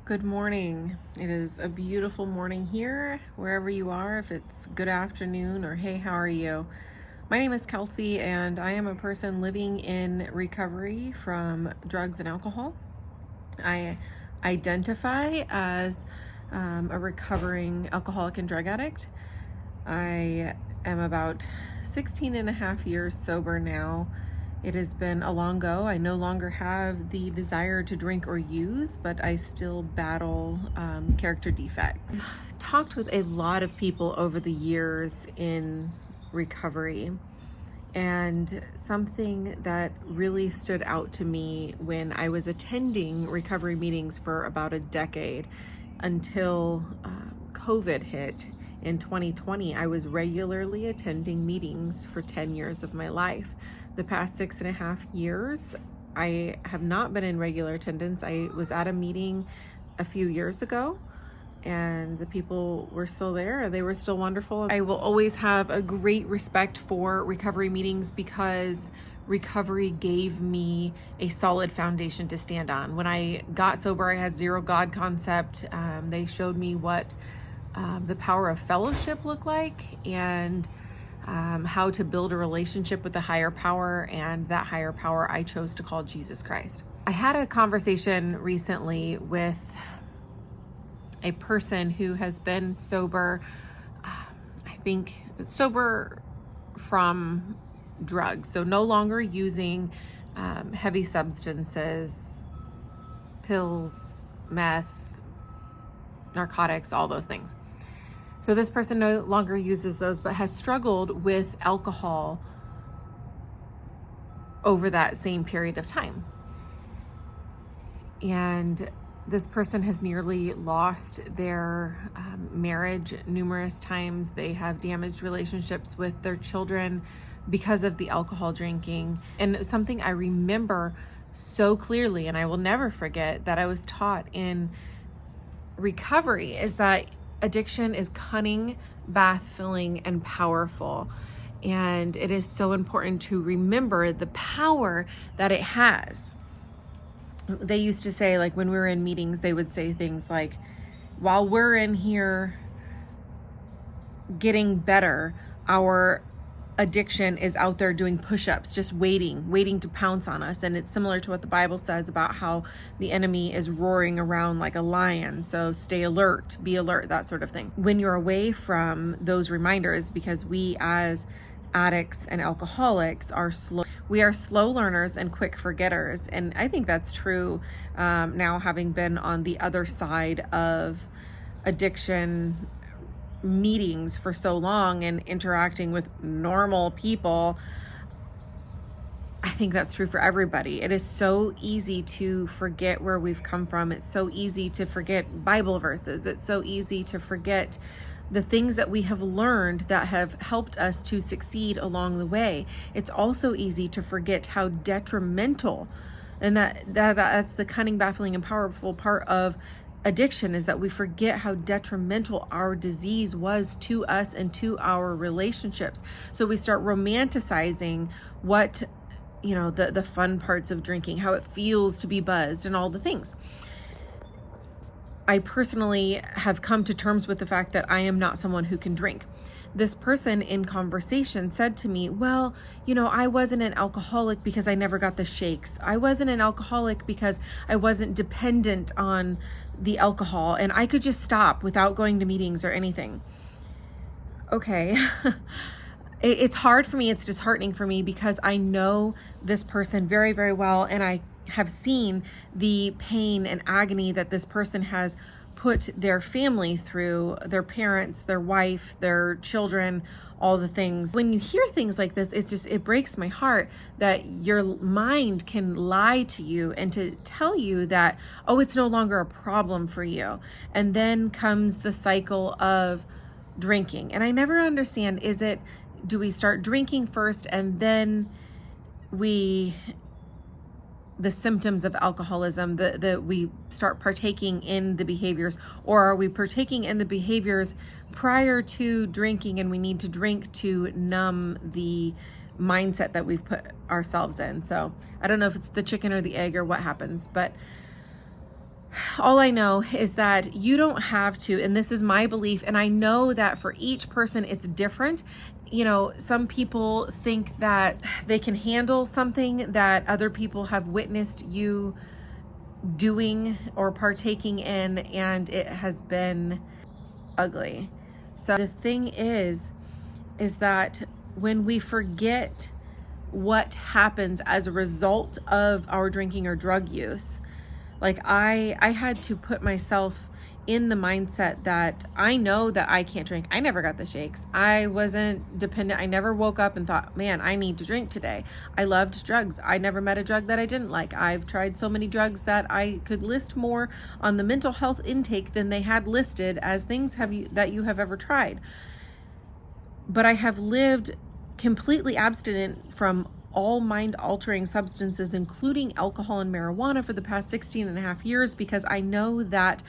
Good morning. It is a beautiful morning here, wherever you are, if it's good afternoon or hey, how are you? My name is Kelsey, and I am a person living in recovery from drugs and alcohol. I identify as a recovering alcoholic and drug addict. I am about 16 and a half years sober now. It has been a long go. I no longer have the desire to drink or use, but I still battle character defects. Talked with a lot of people over the years in recovery, and something that really stood out to me when I was attending recovery meetings for about a decade until COVID hit in 2020, I was regularly attending meetings for 10 years of my life. The past 6.5 years, I have not been in regular attendance. I was at a meeting a few years ago, and the people were still there. They were still wonderful. I will always have a great respect for recovery meetings because recovery gave me a solid foundation to stand on. When I got sober, I had zero God concept. They showed me what the power of fellowship looked like, and how to build a relationship with a higher power, and that higher power I chose to call Jesus Christ. I had a conversation recently with a person who has been sober, I think sober from drugs, so no longer using heavy substances, pills, meth, narcotics, all those things. So this person no longer uses those, but has struggled with alcohol over that same period of time. And this person has nearly lost their marriage numerous times. They have damaged relationships with their children because of the alcohol drinking. And something I remember so clearly, and I will never forget, that I was taught in recovery is that addiction is cunning, bath-filling, and powerful. And it is so important to remember the power that it has. They used to say, like when we were in meetings, they would say things like, while we're in here getting better, our addiction is out there doing push-ups, just waiting to pounce on us. And it's similar to what the Bible says about how the enemy is roaring around like a lion. So stay alert, be alert, that sort of thing. When you're away from those reminders, because we as addicts and alcoholics are slow. We are slow learners and quick forgetters. And I think that's true now, having been on the other side of addiction meetings for so long and interacting with normal people. I think that's true for everybody. It is so easy to forget where we've come from. It's so easy to forget Bible verses. It's so easy to forget the things that we have learned that have helped us to succeed along the way. It's also easy to forget how detrimental, and that's the cunning, baffling, and powerful part of addiction, is that we forget how detrimental our disease was to us and to our relationships. So we start romanticizing what, the fun parts of drinking, how it feels to be buzzed and all the things. I personally have come to terms with the fact that I am not someone who can drink. This person in conversation said to me, well, I wasn't an alcoholic because I never got the shakes. I wasn't an alcoholic because I wasn't dependent on the alcohol and I could just stop without going to meetings or anything. Okay. It's hard for me. It's disheartening for me because I know this person very, very well, and I have seen the pain and agony that this person has put their family through, their parents, their wife, their children, all the things. When you hear things like this, it breaks my heart that your mind can lie to you and to tell you that, oh, it's no longer a problem for you. And then comes the cycle of drinking. And I never understand, do we start drinking first and then the symptoms of alcoholism, we start partaking in the behaviors, or are we partaking in the behaviors prior to drinking and we need to drink to numb the mindset that we've put ourselves in? So I don't know if it's the chicken or the egg or what happens, but All I know is that you don't have to, and this is my belief, and I know that for each person it's different. You know, some people think that they can handle something that other people have witnessed you doing or partaking in, and it has been ugly. So the thing is that when we forget what happens as a result of our drinking or drug use, like I had to put myself in the mindset that I know that I can't drink. I never got the shakes. I wasn't dependent. I never woke up and thought, man, I need to drink today. I loved drugs. I never met a drug that I didn't like. I've tried so many drugs that I could list more on the mental health intake than they had listed as things that you have ever tried. But I have lived completely abstinent from all mind-altering substances, including alcohol and marijuana, for the past 16 and a half years, because I know that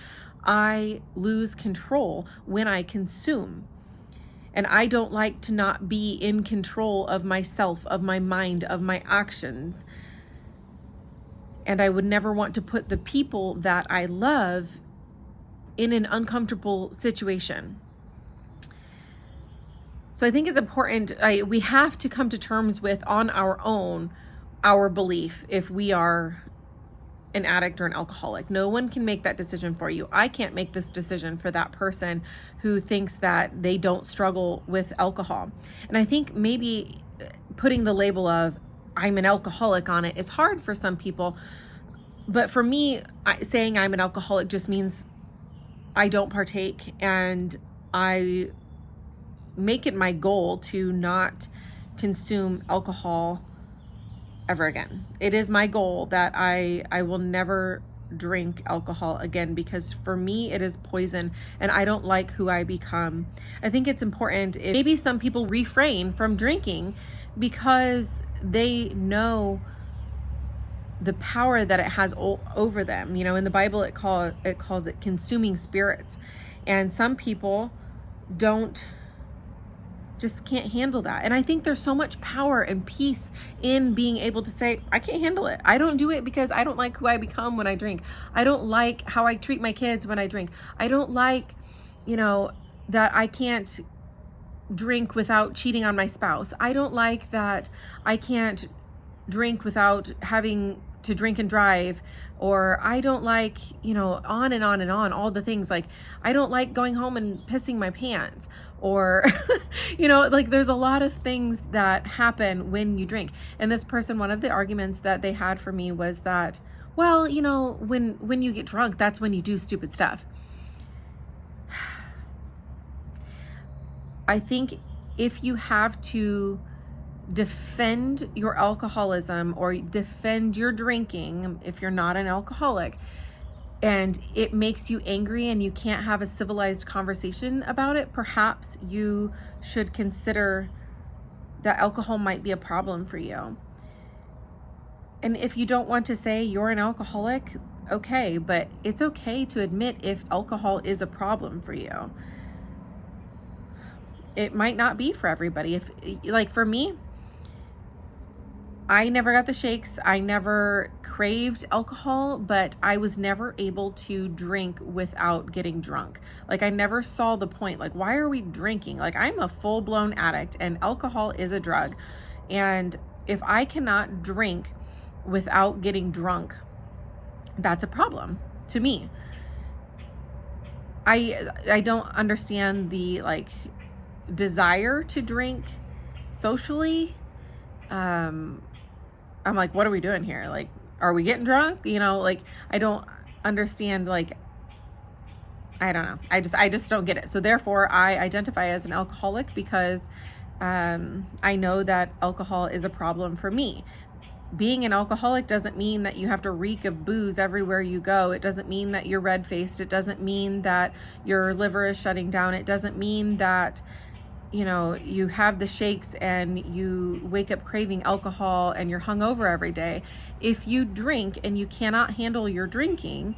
I lose control when I consume. And I don't like to not be in control of myself, of my mind, of my actions. And I would never want to put the people that I love in an uncomfortable situation. So I think it's important, we have to come to terms with on our own, our belief if we are an addict or an alcoholic. No one can make that decision for you. I can't make this decision for that person who thinks that they don't struggle with alcohol. And I think maybe putting the label of I'm an alcoholic on it is hard for some people. But for me, saying I'm an alcoholic just means I don't partake, and I make it my goal to not consume alcohol ever again. It is my goal that I will never drink alcohol again, because for me it is poison and I don't like who I become. I think it's important. Maybe some people refrain from drinking because they know the power that it has over them. You know, in the Bible it calls it consuming spirits, and some people just can't handle that. And I think there's so much power and peace in being able to say, I can't handle it. I don't do it because I don't like who I become when I drink. I don't like how I treat my kids when I drink. I don't like, that I can't drink without cheating on my spouse. I don't like that I can't drink without having to drink and drive, or I don't like, on and on and on, all the things. Like, I don't like going home and pissing my pants, or, there's a lot of things that happen when you drink. And this person, one of the arguments that they had for me was that, well, when you get drunk, that's when you do stupid stuff. I think if you have to defend your alcoholism or defend your drinking, if you're not an alcoholic, and it makes you angry and you can't have a civilized conversation about it, perhaps you should consider that alcohol might be a problem for you. And if you don't want to say you're an alcoholic, okay, but it's okay to admit if alcohol is a problem for you. It might not be for everybody. For me, I never got the shakes. I never craved alcohol, but I was never able to drink without getting drunk. I never saw the point. Why are we drinking? I'm a full-blown addict, and alcohol is a drug. And if I cannot drink without getting drunk, that's a problem to me. I don't understand the desire to drink socially. I'm like, what are we doing here? Are we getting drunk? I don't understand. I don't know. I just don't get it. So therefore I identify as an alcoholic because I know that alcohol is a problem for me. Being an alcoholic doesn't mean that you have to reek of booze everywhere you go. It doesn't mean that you're red-faced. It doesn't mean that your liver is shutting down. It doesn't mean that you have the shakes and you wake up craving alcohol and you're hungover every day. If you drink and you cannot handle your drinking,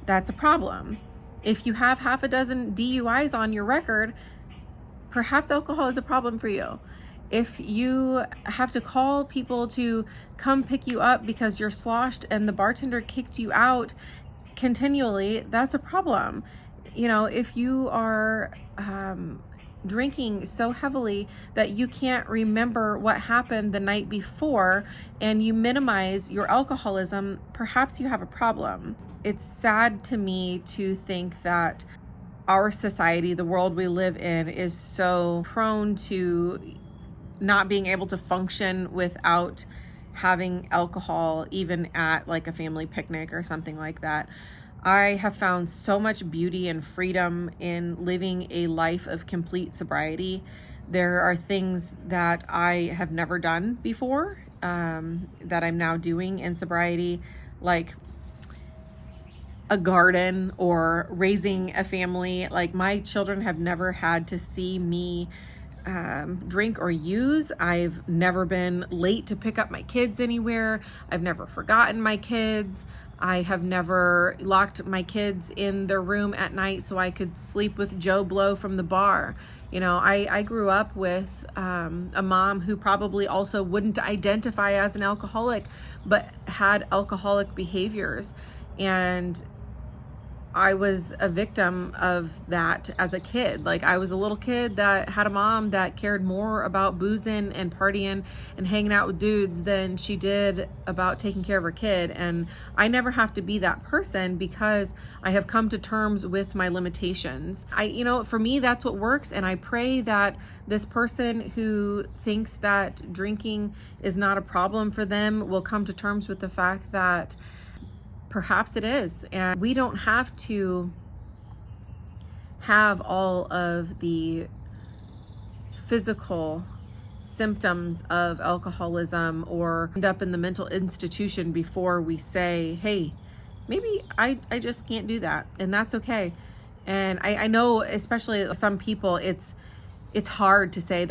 that's a problem. If you have half a dozen DUIs on your record, perhaps alcohol is a problem for you. If you have to call people to come pick you up because you're sloshed and the bartender kicked you out continually, that's a problem. If you are drinking so heavily that you can't remember what happened the night before and you minimize your alcoholism, perhaps you have a problem. It's sad to me to think that our society, the world we live in, is so prone to not being able to function without having alcohol, even at like a family picnic or something like that. I have found so much beauty and freedom in living a life of complete sobriety. There are things that I have never done before that I'm now doing in sobriety, like a garden or raising a family. Like, my children have never had to see me drink or use. I've never been late to pick up my kids anywhere. I've never forgotten my kids. I have never locked my kids in their room at night so I could sleep with Joe Blow from the bar. I grew up with a mom who probably also wouldn't identify as an alcoholic, but had alcoholic behaviors. And I was a victim of that as a kid. Like, I was a little kid that had a mom that cared more about boozing and partying and hanging out with dudes than she did about taking care of her kid. And I never have to be that person because I have come to terms with my limitations. For me, that's what works. And I pray that this person who thinks that drinking is not a problem for them will come to terms with the fact that perhaps it is. And we don't have to have all of the physical symptoms of alcoholism or end up in the mental institution before we say, hey, maybe I just can't do that. And that's okay. And I know, especially some people, it's hard to say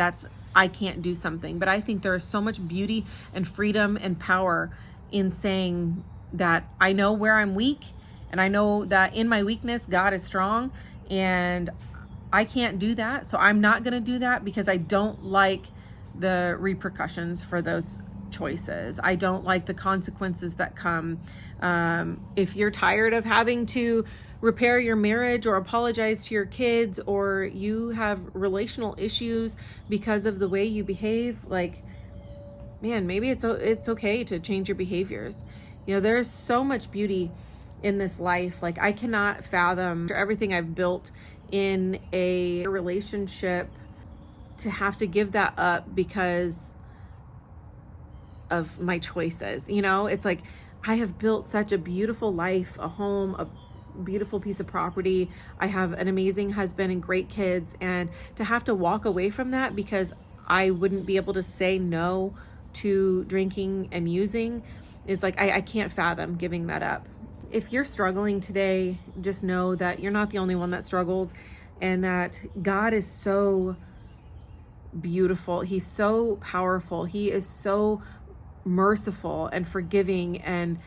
I can't do something. But I think there is so much beauty and freedom and power in saying that I know where I'm weak, and I know that in my weakness, God is strong, and I can't do that. So I'm not going to do that because I don't like the repercussions for those choices. I don't like the consequences that come. If you're tired of having to repair your marriage or apologize to your kids, or you have relational issues because of the way you behave, like, man, maybe it's okay to change your behaviors. There's so much beauty in this life. Like, I cannot fathom everything I've built in a relationship to have to give that up because of my choices. It's like, I have built such a beautiful life, a home, a beautiful piece of property. I have an amazing husband and great kids. And to have to walk away from that because I wouldn't be able to say no to drinking and using is like, I can't fathom giving that up. If you're struggling today, just know that you're not the only one that struggles, and that God is so beautiful. He's so powerful. He is so merciful and forgiving. And,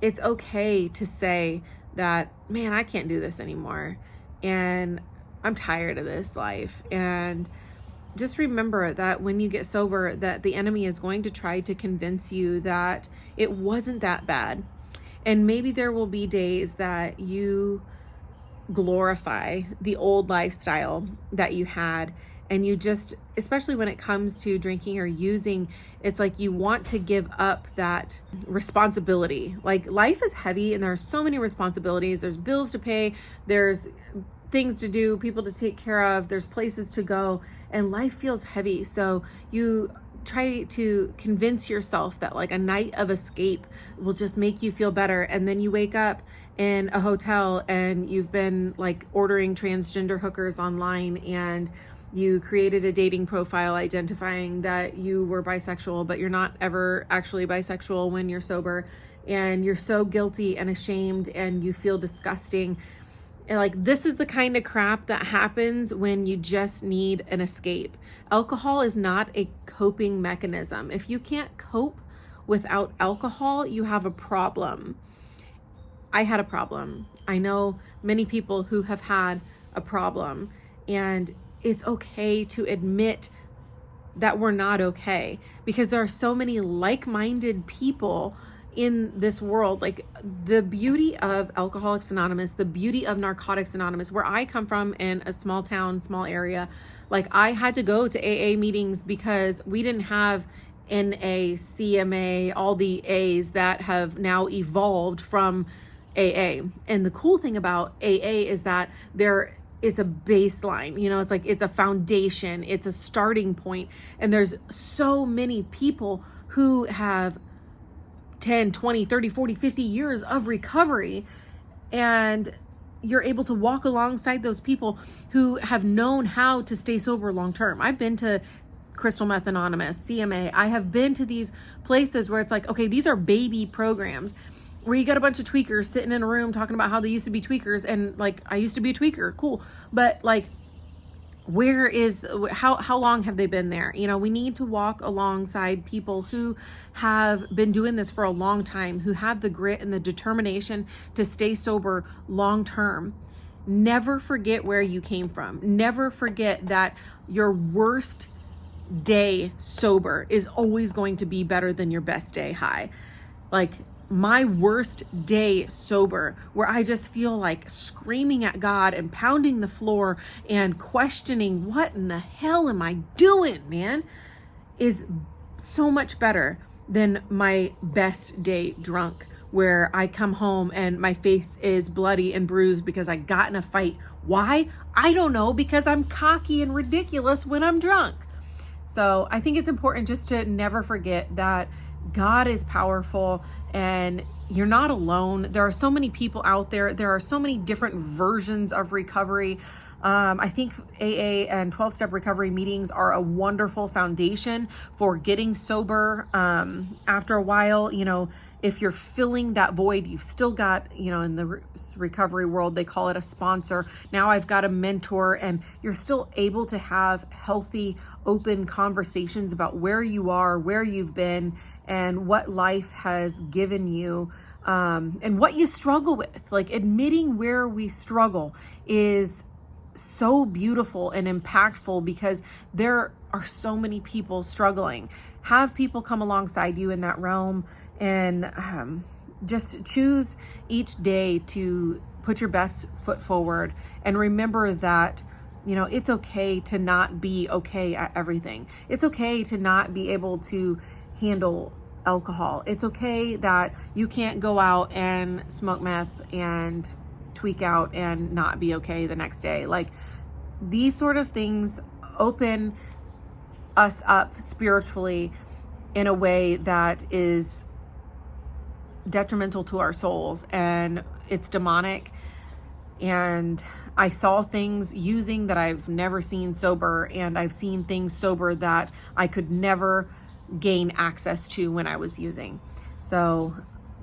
it's okay to say that, man, I can't do this anymore. And I'm tired of this life. And just remember that when you get sober, that the enemy is going to try to convince you that it wasn't that bad. And maybe there will be days that you glorify the old lifestyle that you had. And you just, especially when it comes to drinking or using, it's like you want to give up that responsibility. Like, life is heavy and there are so many responsibilities. There's bills to pay. There's things to do, people to take care of, there's places to go, and life feels heavy. So you try to convince yourself that like a night of escape will just make you feel better. And then you wake up in a hotel and you've been like ordering transgender hookers online, and you created a dating profile identifying that you were bisexual, but you're not ever actually bisexual when you're sober, and you're so guilty and ashamed and you feel disgusting. And like, this is the kind of crap that happens when you just need an escape. Alcohol is not a coping mechanism. If you can't cope without alcohol, you have a problem. I had a problem. I know many people who have had a problem, and it's okay to admit that we're not okay, because there are so many like-minded people in this world. Like the beauty of Alcoholics Anonymous, the beauty of Narcotics Anonymous, where I come from in a small town, small area, like I had to go to AA meetings because we didn't have NA, CMA, all the A's that have now evolved from AA. And the cool thing about AA is that it's a baseline, it's like it's a foundation, it's a starting point. And there's so many people who have 10, 20, 30, 40, 50 years of recovery. And you're able to walk alongside those people who have known how to stay sober long term. I've been to Crystal Meth Anonymous, CMA. I have been to these places where it's like, okay, these are baby programs where you got a bunch of tweakers sitting in a room talking about how they used to be tweakers. And like, I used to be a tweaker. Cool. But like, how long have they been there? We need to walk alongside people who have been doing this for a long time, who have the grit and the determination to stay sober long term. Never forget where you came from. Never forget that your worst day sober is always going to be better than your best day high. Like my worst day sober, where I just feel like screaming at God and pounding the floor and questioning what in the hell am I doing, man, is so much better than my best day drunk, where I come home and my face is bloody and bruised because I got in a fight. Why? I don't know, because I'm cocky and ridiculous when I'm drunk. So I think it's important just to never forget that God is powerful and you're not alone. There are so many people out there. There are so many different versions of recovery. I think AA and 12-step recovery meetings are a wonderful foundation for getting sober. After a while, if you're filling that void, you've still got, in the recovery world, they call it a sponsor. Now I've got a mentor, and you're still able to have healthy, open conversations about where you are, where you've been, and what life has given you, and what you struggle with. Like admitting where we struggle is so beautiful and impactful because there are so many people struggling. Have people come alongside you in that realm, and just choose each day to put your best foot forward, and remember that it's okay to not be okay at everything. It's okay to not be able to handle alcohol. It's okay that you can't go out and smoke meth and tweak out and not be okay the next day. Like these sort of things open us up spiritually in a way that is detrimental to our souls, and it's demonic. And I saw things using that I've never seen sober, and I've seen things sober that I could never gain access to when I was using. So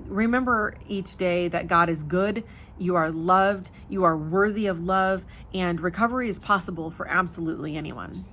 remember each day that God is good, you are loved, you are worthy of love, and recovery is possible for absolutely anyone.